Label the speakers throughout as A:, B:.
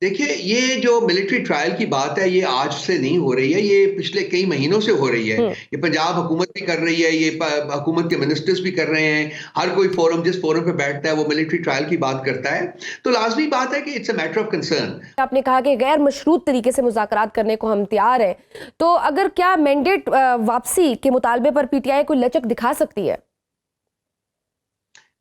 A: देखिए, ये जो मिलिट्री ट्रायल की बात है, ये आज से नहीं हो रही है, ये पिछले कई महीनों से हो रही है।
B: हम्म।
A: ये पंजाब हुकूमत भी कर रही है, ये हुकूमत के मिनिस्टर्स भी कर रहे हैं। हर कोई फोरम, जिस फोरम पे बैठता है वो मिलिट्री ट्रायल की बात करता है। तो लाजमी बात है कि it's a matter of concern.
B: आपने कहा कि गैर मशरूत तरीके से मुज़ाकरात करने को हम तैयार हैं, तो अगर क्या मैंडेट वापसी के मुतालबे पर पीटीआई कोई लचक दिखा सकती है?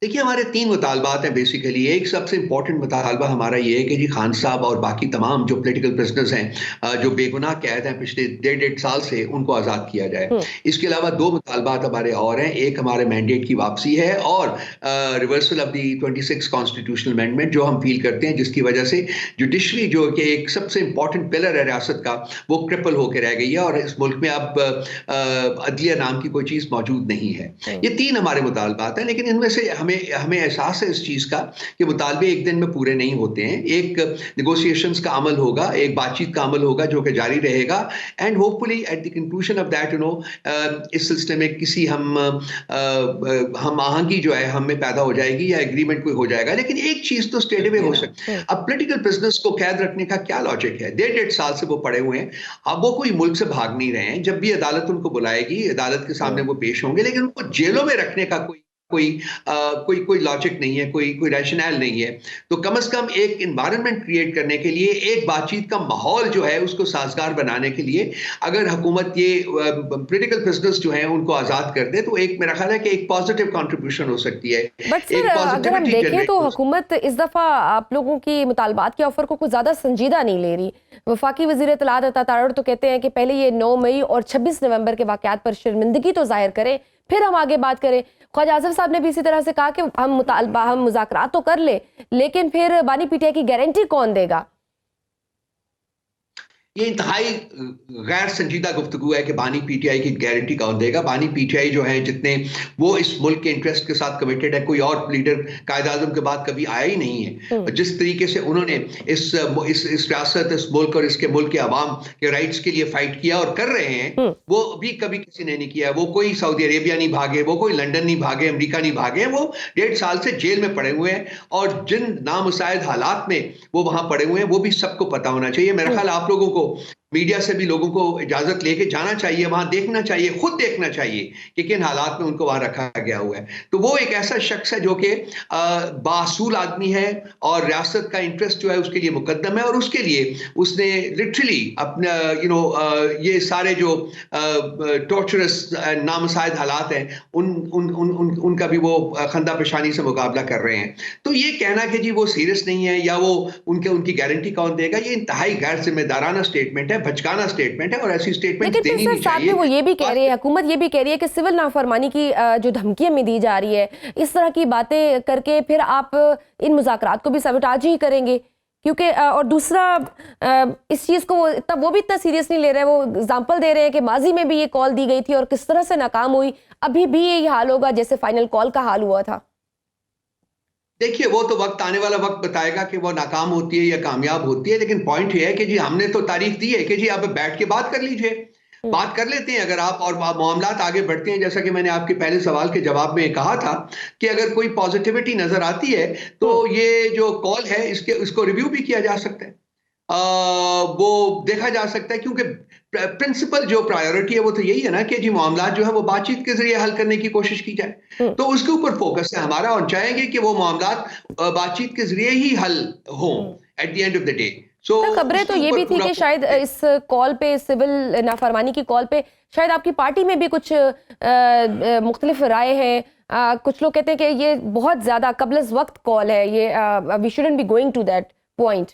A: देखिए, हमारे 3 मुतालबात हैं बेसिकली। एक सबसे इंपॉर्टेंट मुतालबा हमारा ये है कि जी खान साहब और बाकी तमाम जो पॉलिटिकल प्रिजनर्स हैं, जो बेगुनाह कैद हैं पिछले डेढ़ साल से, उनको आज़ाद किया जाए।
B: हम्म।
A: इसके अलावा 2 मुतालबात हमारे और हैं। एक हमारे मैंडेट की वापसी है और reversal of the 26 constitutional amendment, जो हम फील करते हैं जिसकी वजह से जुडिशरी, जो कि एक सबसे इंपॉर्टेंट पिलर है रियासत का, वो क्रिपल होकर रह गई है और इस मुल्क में अब अदलिया नाम की कोई चीज़ मौजूद नहीं है। ये 3 हमारे मुतालबात हैं, लेकिन इनमें से हमें हमें एहसास है इस चीज का कि मुतालबे एक दिन में पूरे नहीं होते हैं। एक नेगोशिएशंस का अमल होगा, एक बातचीत का अमल होगा जो कि जारी रहेगा, and hopefully at the conclusion of that इस सिलसिले में किसी हम आहंगी जो है हम में पैदा हो जाएगी या एग्रीमेंट कोई हो जाएगा। लेकिन एक चीज तो स्टेट में हो सकती है। अब पॉलिटिकल प्रिजनर्स को कैद रखने का क्या लॉजिक है? डेढ़ साल से वो पड़े हुए हैं। अब वो कोई मुल्क से भाग नहीं रहे हैं। जब भी अदालत उनको बुलाएगी, अदालत के सामने वो पेश होंगे, लेकिन उनको जेलों में रखने का कोई कोई लॉजिक नहीं है, कोई रैशनल नहीं है। तो कम से कम एक एनवायरनमेंट क्रिएट करने के लिए, एक बातचीत का माहौल जो है उसको साजगार बनाने के लिए, अगर हुकूमत ये पॉलिटिकल प्रिजनर्स जो हैं उनको आजाद कर दे, तो एक मेरा ख्याल है कि एक पॉजिटिव कंट्रीब्यूशन हो सकती है।
B: बट सर, अगर हम देखें तो हुकूमत इस दफा आप लोगों की मुतालबात के ऑफर को कुछ ज्यादा संजीदा नहीं ले रही। वफाकी वजीर इत्तलात अता तारड़ तो कहते हैं कि पहले ये 9 मई और 26 नवंबर के वाकयात पर शर्मिंदगी तो जाहिर करें, फिर हम आगे बात करें। ख्वाजा आज़म साहब ने भी इसी तरह से कहा कि हम मुज़ाकरात तो कर ले, लेकिन फिर बानी पीटीआई की गारंटी कौन देगा?
A: ये इंतहाई गैर संजीदा गुफ्तगू है कि बानी पीटीआई की गारंटी कौन देगा। बानी पीटीआई जो है, जितने वो इस मुल्क के इंटरेस्ट के साथ कमिटेड है, कोई और लीडर कायद आज़म के बाद कभी आया ही नहीं है। जिस तरीके से उन्होंने इस रियासत, इस मुल्क और इसके मुल्क के अवाम के राइट्स के लिए फाइट किया और कर रहे हैं, वो भी कभी किसी ने नहीं किया। वो कोई सऊदी अरेबिया नहीं भागे, वो कोई लंदन नहीं भागे, अमरीका नहीं भागे। वो 1.5 साल से जेल में पड़े हुए हैं और जिन नामुसाइद हालात में वो वहां पड़े हुए हैं, वो भी सबको पता होना चाहिए। मेरा ख्याल आप लोगों को, मीडिया से भी लोगों को इजाजत लेके जाना चाहिए, वहां देखना चाहिए, खुद देखना चाहिए कि किन हालात में उनको वहां रखा गया हुआ है। तो वो एक ऐसा शख्स है जो कि बासूल आदमी है और रियासत का इंटरेस्ट जो है उसके लिए मुकद्दम है, और उसके लिए उसने लिटरली अपना ये सारे जो टॉर्चरस नामसाइद हालात हैं उनका भी वो खंदा पेशानी से मुकाबला कर रहे हैं। तो ये कहना कि जी वो सीरियस नहीं है या वो उनकी गारंटी कौन देगा, ये इंतहाई गैर जिम्मेदाराना स्टेटमेंट है, भचकाना स्टेटमेंट है, और ऐसी स्टेटमेंट देनी नहीं चाहिए।
B: वो ये भी कह रही है, हुकूमत ये भी कह रही है कि सिविल नाफरमानी की जो धमकियां में दी जा रही है, इस तरह की बातें करके फिर आप इन मुज़ाकरात को भी सबटाज ही करेंगे, क्योंकि और दूसरा इस चीज़ को वो भी इतना सीरियस नहीं ले रहे हैं। वो एग्जाम्पल दे रहे हैं कि माजी में भी ये कॉल दी गई थी और किस तरह से नाकाम हुई, अभी भी यही हाल होगा जैसे फाइनल कॉल का हाल हुआ था।
A: देखिए, वो तो वक्त आने वाला वक्त बताएगा कि वो नाकाम होती है या कामयाब होती है, लेकिन पॉइंट ये है कि जी हमने तो तारीख दी है कि जी आप बैठ के बात कर लीजिए, बात कर लेते हैं अगर आप, और मामलात आगे बढ़ते हैं। जैसा कि मैंने आपके पहले सवाल के जवाब में कहा था कि अगर कोई पॉजिटिविटी नजर आती है तो ये जो कॉल है इसको रिव्यू भी किया जा सकता है, वो देखा जा सकता है, क्योंकि प्रिंसिपल जो प्रायोरिटी है वो तो यही है ना कि जी मामला जो है वो बातचीत के जरिए हल करने की कोशिश की जाए। तो उसके ऊपर फोकस है हमारा, और चाहेंगे कि वो मामला बातचीत के जरिए ही हल हो at the end of the day.
B: खबरें तो ये भी थी कि शायद इस कॉल पे, सिविल नाफरमानी की कॉल पे, शायद आपकी पार्टी में भी कुछ मुख्तलिफ राय है। कुछ लोग कहते हैं कि ये बहुत ज्यादा कबल वक्त कॉल है, ये we shouldn't be going to that point,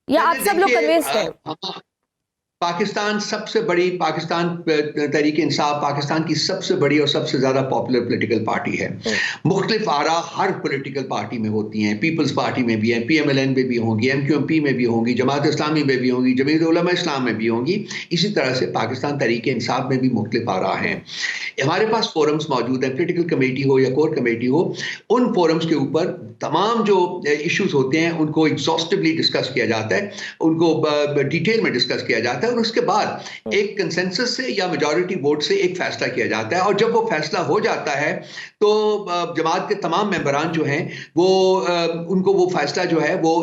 B: या आप सब लोग कन्विंस्ड हैं?
A: पाकिस्तान तहरीक इंसाफ पाकिस्तान की सबसे बड़ी और सबसे ज्यादा पॉपुलर पॉलिटिकल पार्टी है। मुख्तलिफ आरा हर पॉलिटिकल पार्टी में होती हैं, पीपल्स पार्टी में भी है, PMLN में भी होंगी, MQMP में भी होंगी, जमात इस्लामी में भी होंगी, जमीयत उलमा इस्लाम में भी होंगी। इसी तरह से पाकिस्तान तहरीक इंसाफ में भी मुख्तलिफ आरा हैं। हमारे पास फोरम्स मौजूद हैं, पॉलिटिकल कमेटी हो या कोर कमेटी हो, उन फोरम्स के ऊपर तमाम जो इश्यूज होते हैं उनको एग्जॉस्टिवली डिस्कस किया जाता है, उनको डिटेल में डिस्कस किया जाता है। और उसके बाद एक कंसेंसस से या मेजॉरिटी वोट से एक फैसला किया जाता है। और जब वो फैसला हो जाता है तो जमात के तमाम मेंबरान जो हैं वो उनको वो फैसला जो है वो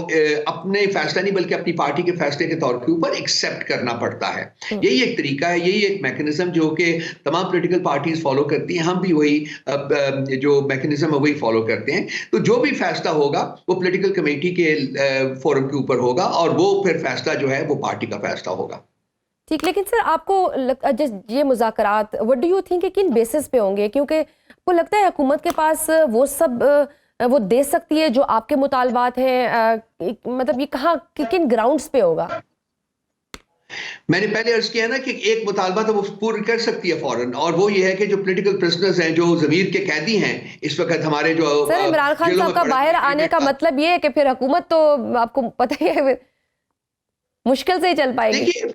A: अपने फैसला नहीं बल्कि अपनी पार्टी के फैसले के तौर के ऊपर एक्सेप्ट करना पड़ता है। यही एक तरीका है, यही एक मैकेनिज्म जो कि तमाम पॉलिटिकल पार्टीज फॉलो करती हैं। हम भी वही जो मैकेनिज्म है वही फॉलो करते हैं। तो जो भी फैसला होगा वो पॉलिटिकल कमेटी के फोरम के ऊपर होगा और वो फिर फैसला जो है वो पार्टी का फैसला होगा।
B: ठीक, लेकिन सर आपको ये मुज़ाकरात व्हाट डू यू थिंक किन बेसिस पे होंगे? क्योंकि आपको लगता है हुकूमत के पास वो सब वो दे सकती है जो आपके मुतालबात हैं, मतलब ये कहाँ किन ग्राउंड्स पे होगा?
A: मैंने पहले अर्ज किया ना कि एक मुतालबा तो वो पूरी कर सकती है फौरन, और वो ये है कि जो पॉलिटिकल प्रिजनर्स हैं, जो ज़मीर के कैदी हैं इस वक्त हमारे, जो
B: सर इमरान खान साहब का बाहर आने का मतलब ये है कि फिर हुकूमत तो आपको पता ही है मुश्किल से ही चल पाएगी।
A: देखिए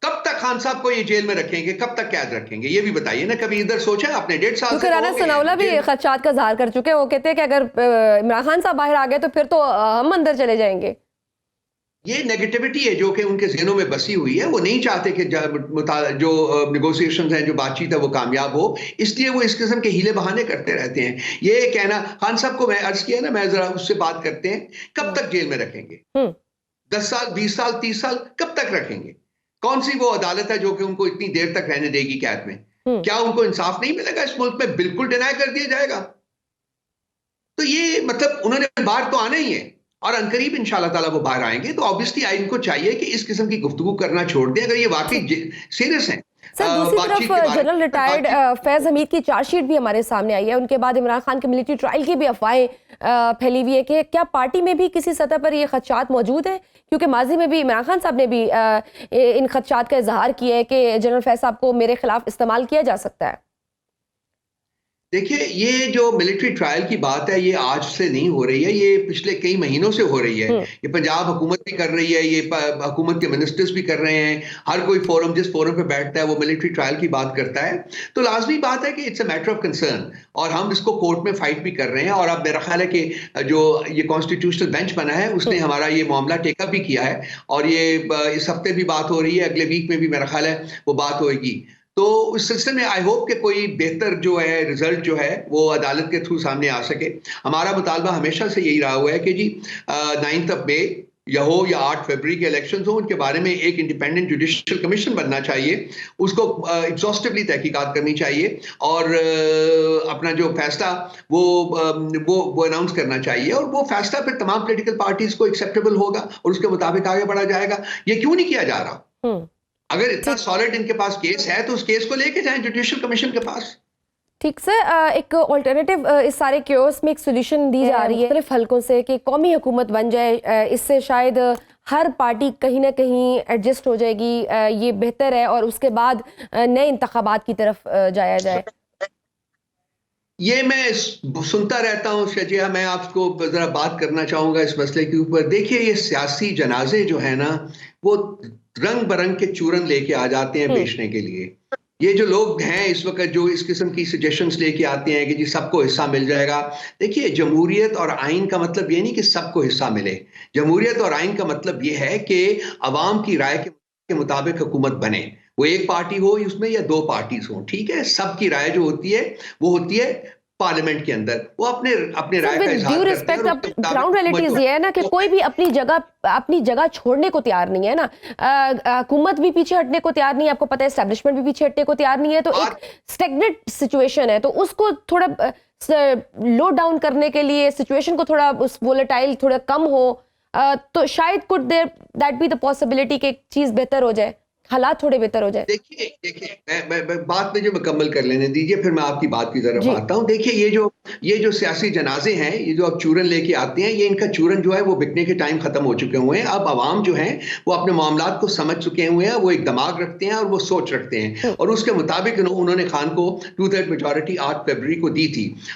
A: कब तक खान साहब को ये जेल में रखेंगे, कब तक कैद रखेंगे, ये भी बताइए ना। कभी इधर सोचा आपने? 1.5 साल
B: क्योंकि राना सनाउल्लाह भी खदशात का इज़हार कर चुके हैं। वो कहते हैं कि अगर इमरान खान साहब बाहर आ गए तो फिर तो हम अंदर चले जाएंगे।
A: ये नेगेटिविटी है जो कि उनके ज़हनों में बसी हुई है। वो नहीं चाहते कि जो नेगोशिएशंस हैं, जो बातचीत है वो कामयाब हो, इसलिए वो इस किस्म के हीले बहाने करते रहते हैं। ये कहना खान साहब को मैं अर्ज किया ना, मैं जरा उससे बात करते हैं, कब तक जेल में रखेंगे? 10 साल, 20 साल, 30 साल, कब तक रखेंगे? कौन सी वो अदालत है जो कि उनको इतनी देर तक रहने देगी कैद में? क्या उनको इंसाफ नहीं मिलेगा? इस मुल्क में बिल्कुल डिनाई कर दिया जाएगा। तो ये मतलब उन्होंने बाहर तो आना ही है और अनकरीब इंशाल्लाह ताला वो बाहर आएंगे। तो ऑब्वियसली इनको चाहिए कि इस किस्म की गुफ्तगू करना छोड़ दें अगर ये वाकई सीरियस हैं।
B: सर दूसरी तरफ जनरल रिटायर्ड फैज हमीद की चार्जशीट भी हमारे सामने आई है। उनके बाद इमरान खान के मिलिट्री ट्रायल की भी अफवाहें फैली हुई है कि क्या पार्टी में भी किसी सतह पर ये खदशात मौजूद है? क्योंकि माजी में भी इमरान खान साहब ने भी इन खदशात का इजहार किया है कि जनरल फैज साहब को मेरे खिलाफ इस्तेमाल किया जा सकता है।
A: देखिए ये जो मिलिट्री ट्रायल की बात है ये आज से नहीं हो रही है, ये पिछले कई महीनों से हो रही है। ये पंजाब हुकूमत भी कर रही है, ये हुकूमत के मिनिस्टर्स भी कर रहे हैं। हर कोई फोरम जिस फोरम पे बैठता है वो मिलिट्री ट्रायल की बात करता है। तो लाजमी बात है कि it's a matter of concern और हम इसको कोर्ट में फाइट भी कर रहे हैं। और अब मेरा ख्याल है कि जो ये कॉन्स्टिट्यूशनल बेंच बना है उसने हमारा ये मामला टेकअप भी किया है और ये इस हफ्ते भी बात हो रही है, अगले वीक में भी मेरा ख्याल है वो बात होगी। तो इस सिलसिले में आई होप कि कोई बेहतर जो है रिजल्ट जो है वो अदालत के थ्रू सामने आ सके। हमारा मुतालबा हमेशा से यही रहा हुआ है कि जी 9 मई या हो या 8 फरवरी के इलेक्शन हो, उनके बारे में एक इंडिपेंडेंट जुडिशियल कमीशन बनना चाहिए, उसको एग्जॉस्टिवली तहकीकात करनी चाहिए और अपना जो फैसला वो अनाउंस करना चाहिए और वो फैसला फिर तमाम पॉलिटिकल पार्टीज को एक्सेप्टेबल होगा और उसके मुताबिक आगे बढ़ा जाएगा। ये क्यों नहीं किया जा रहा? अगर इतना सॉलिड इनके पास केस है तो उस केस को लेके जाएं जुडिशियल कमीशन के पास।
B: ठीक सर, एक ऑल्टरनेटिव इस सारे क्योस में एक सोल्यूशन दी जा रही है मुख्तलिफ हलकों से कि कौमी हुकूमत बन जाए। इससे शायद हर पार्टी कहीं ना कहीं एडजस्ट हो जाएगी, ये बेहतर है और उसके बाद नए इंतखाबात की तरफ जाया जाए।
A: ये मैं सुनता रहता हूँ शजिया, मैं आपको जरा बात करना चाहूंगा इस मसले के ऊपर। देखिए ये सियासी जनाजे जो है ना वो रंग बरंग के चूरन लेके आ जाते हैं बेचने के लिए। ये जो लोग हैं इस वक्त जो इस किस्म की सजेशंस लेके आते हैं कि जी सबको हिस्सा मिल जाएगा। देखिए जमहूरियत और आइन का मतलब ये नहीं कि सबको हिस्सा मिले। जमहूरियत और आइन का मतलब ये है कि अवाम की राय के मुताबिक हुकूमत बने, वो एक पार्टी हो उसमें या 2 पार्टीज हो, ठीक है। सबकी राय जो होती है वो होती है पार्लियामेंट के अंदर, वो अपने राय का इज़हार करते हैं। अब
B: ग्राउंड रियलिटीज ये है ना कि कोई भी अपनी जगह छोड़ने को तैयार नहीं है ना। हुकूमत भी पीछे हटने को तैयार नहीं है, आपको पता है एस्टेब्लिशमेंट भी पीछे हटने को तैयार नहीं है। तो एक स्टेगनेट सिचुएशन है, तो उसको थोड़ा लो डाउन करने के लिए सिचुएशन को थोड़ा उस वोलेटाइल थोड़ा कम हो तो शायद could there that be the possibility कि चीज बेहतर हो जाए, हालात थोड़े बेहतर हो जाए।
A: देखिए मैं बात में जो मुकम्मल कर लेने दीजिए फिर मैं आपकी बात की तरफ आता हूँ। देखिए ये जो सियासी जनाजे हैं, ये जो अब चूरन लेके आते हैं, ये इनका चूरन जो है वो बिकने के टाइम खत्म हो चुके हुए हैं। अब आवाम जो है वो अपने मामलात को समझ चुके हुए हैं, वो एक दिमाग रखते हैं और वो सोच रखते हैं और उसके मुताबिक उन्होंने खान को 2/3 मेजॉरिटी 8 फरवरी को दी थी।